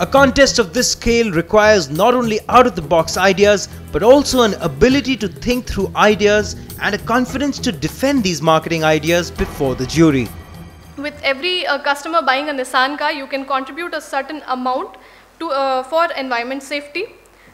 A contest of this scale requires not only out-of-the-box ideas, but also an ability to think through ideas and a confidence to defend these marketing ideas before the jury. With every customer buying a Nissan car, you can contribute a certain amount to, for environment safety.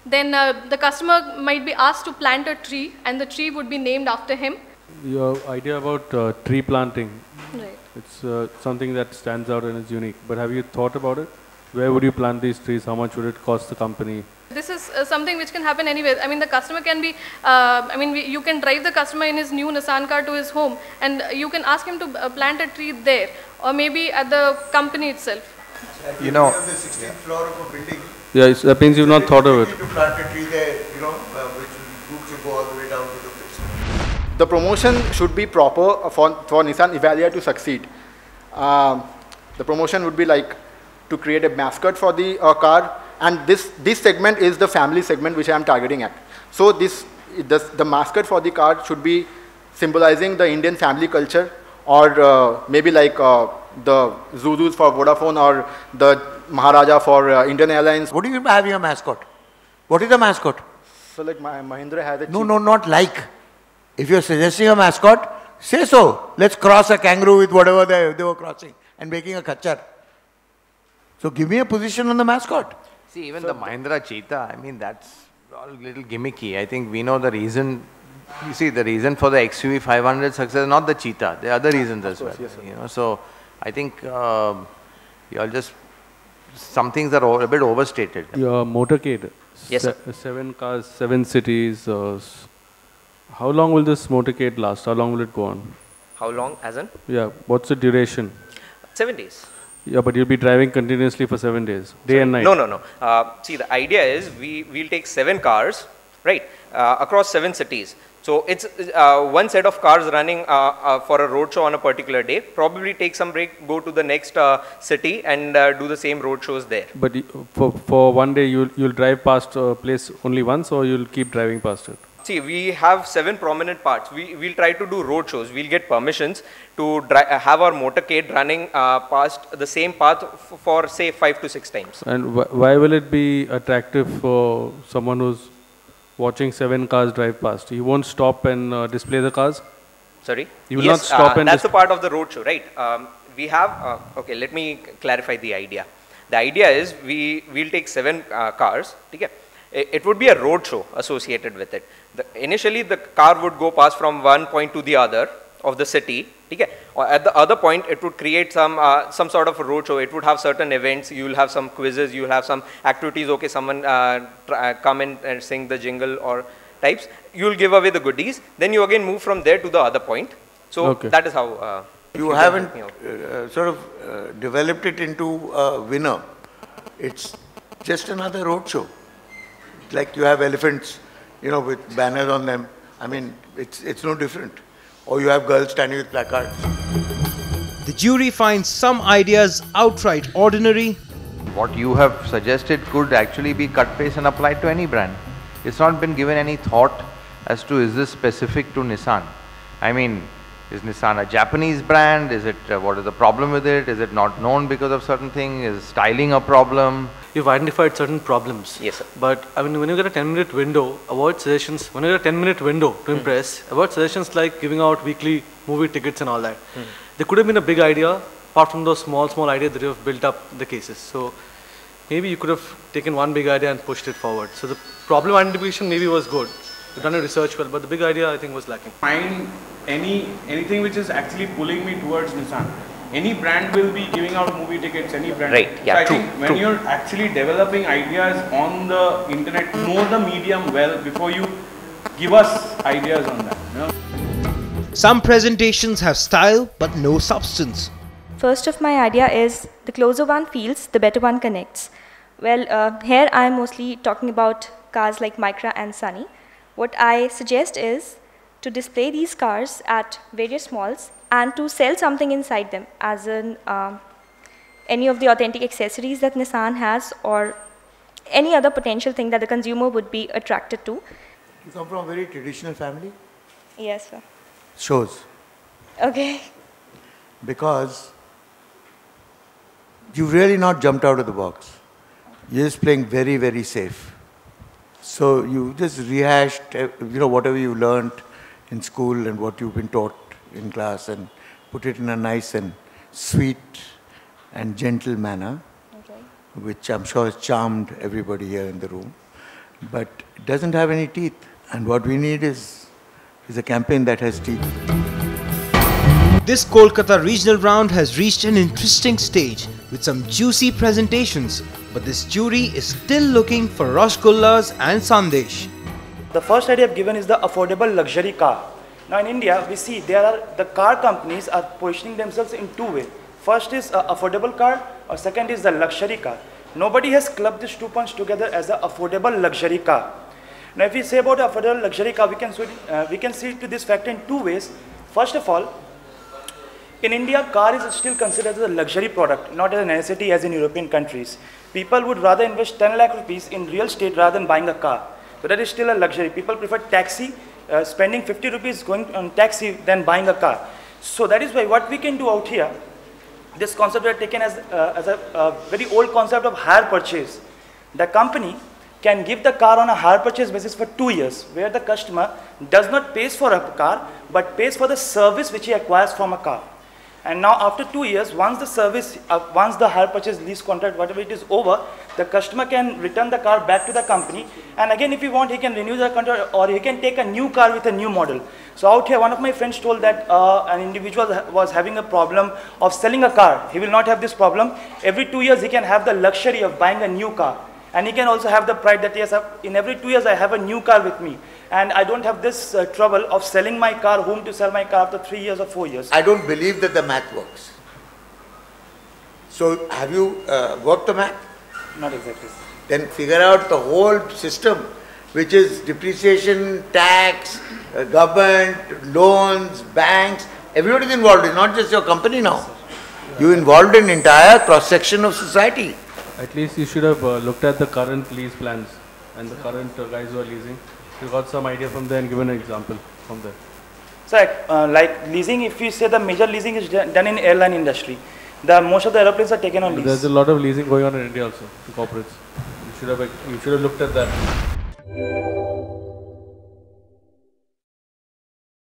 Then the customer might be asked to plant a tree, and the tree would be named after him. Your idea about tree planting, Right. it's something that stands out and is unique. But have you thought about it? Where would you plant these trees? How much would it cost the company? This is something which can happen anywhere. I mean, the customer can be, you can drive the customer in his new Nissan car to his home, and you can ask him to plant a tree there, or maybe at the company itself. You know, on the 16th floor of a building. Yeah, that means you've not thought of it. To plant a tree there, which should go all the way down to the place. The promotion should be proper for Nissan Evalia to succeed. The promotion would be like to create a mascot for the car, and this segment is the family segment which I am targeting at. So the mascot for the car should be symbolizing the Indian family culture, or maybe like the Zulus for Vodafone, or the Maharaja for Indian Airlines. What do you mean by having a mascot? What is a mascot? So like Mahindra has a No, not like. If you're suggesting a mascot, say so. Let's cross a kangaroo with whatever they were crossing and making a kachar. So give me a position on the mascot. See, even the Mahindra Cheetah, I mean, that's all a little gimmicky. I think we know the reason. You see, the reason for the XUV 500 success is not the Cheetah. There are other reasons as well. Yes, you know, so I think you're just, some things are a bit overstated. Your motorcade, Yes, sir. 7 cars, 7 cities. How long will this motorcade last? How long will it go on? How long, as in? Yeah, what's the duration? 7 days. Yeah, but you'll be driving continuously for 7 days, day and night. No. See, the idea is we'll take 7 cars, right, across 7 cities. So it's one set of cars running for a roadshow on a particular day. Probably take some break, go to the next city, and do the same roadshows there. But for one day, you'll drive past a place only once, or you'll keep driving past it? See, we have 7 prominent parts. We'll try to do road shows. We'll get permissions to have our motorcade running past the same path for say 5 to 6 times. And why will it be attractive for someone who's watching 7 cars drive past? He won't stop and display the cars? Sorry? You will not stop and that's the part of the road show, right? We have, okay, let me clarify the idea. The idea is we'll take 7 cars, okay? It would be a road show associated with it. Initially, the car would go past from one point to the other of the city. Okay? At the other point, it would create some sort of a road show. It would have certain events. You will have some quizzes. You will have some activities. Okay, someone come in and sing the jingle or types. You will give away the goodies. Then you again move from there to the other point. So okay. That is how. You haven't sort of developed it into a winner. It's just another road show. Like you have elephants, with banners on them. I mean, it's no different. Or you have girls standing with placards. The jury finds some ideas outright ordinary. What you have suggested could actually be cut paste and applied to any brand. It's not been given any thought as to is this specific to Nissan. I mean, is Nissan a Japanese brand? Is it what is the problem with it? Is it not known because of certain thing? Is styling a problem? You've identified certain problems. Yes, sir. But I mean, when you get a 10-minute window, avoid suggestions. When you get a 10-minute window to impress, avoid suggestions like giving out weekly movie tickets and all that. There could have been a big idea, apart from those small ideas that you have built up the cases. So maybe you could have taken one big idea and pushed it forward. So the problem identification maybe was good. You've done your research well, but the big idea I think was lacking. Find anything which is actually pulling me towards Nissan. Any brand will be giving out movie tickets, any brand. Right, yeah, so I think when you're actually developing ideas on the internet, know the medium well before you give us ideas on that. Some presentations have style but no substance. First of my idea is the closer one feels, the better one connects. Well, here I am mostly talking about cars like Micra and Sunny. What I suggest is to display these cars at various malls and to sell something inside them, as in any of the authentic accessories that Nissan has, or any other potential thing that the consumer would be attracted to. You come from a very traditional family? Yes, sir. Shows. Okay. Because you've really not jumped out of the box. you're just playing very, very safe. So you just rehashed, whatever you learned in school and what you've been taught in class and put it in a nice and sweet and gentle manner, which I'm sure has charmed everybody here in the room. But it doesn't have any teeth. And what we need is a campaign that has teeth. This Kolkata regional round has reached an interesting stage with some juicy presentations, but this jury is still looking for Rasgullas and Sandesh. The first idea I've given is the affordable luxury car. Now in India, we see the car companies are positioning themselves in two ways. First is an affordable car, or second is the luxury car. Nobody has clubbed these 2 points together as an affordable luxury car. Now if we say about affordable luxury car, we can see it to this fact in 2 ways. First of all, in India, car is still considered as a luxury product, not as a necessity as in European countries. People would rather invest 10 lakh rupees in real estate rather than buying a car. So that is still a luxury. People prefer taxi, spending 50 rupees going on taxi than buying a car. So that is why what we can do out here, this concept we are taken as a very old concept of hire purchase. The company can give the car on a hire purchase basis for 2 years, where the customer does not pay for a car, but pays for the service which he acquires from a car. And now after 2 years, once the hire purchase lease contract, whatever it is over, the customer can return the car back to the company. And again, if he want, he can renew the contract, or he can take a new car with a new model. So out here, one of my friends told that an individual was having a problem of selling a car. He will not have this problem. Every 2 years, he can have the luxury of buying a new car. And he can also have the pride that, yes, in every 2 years, I have a new car with me. And I don't have this trouble of selling my car, whom to sell my car after 3 years or 4 years. I don't believe that the math works. So have you worked the math? Not exactly. Then figure out the whole system, which is depreciation, tax, government, loans, banks. Everybody is involved. It's not just your company now. You involved in entire cross-section of society. At least you should have looked at the current lease plans and the current guys who are leasing. You got some idea from there and given an example from there. So like leasing, if you say the major leasing is done in airline industry, most of the airplanes are taken on lease. There's a lot of leasing going on in India also, in corporates. You should have looked at that.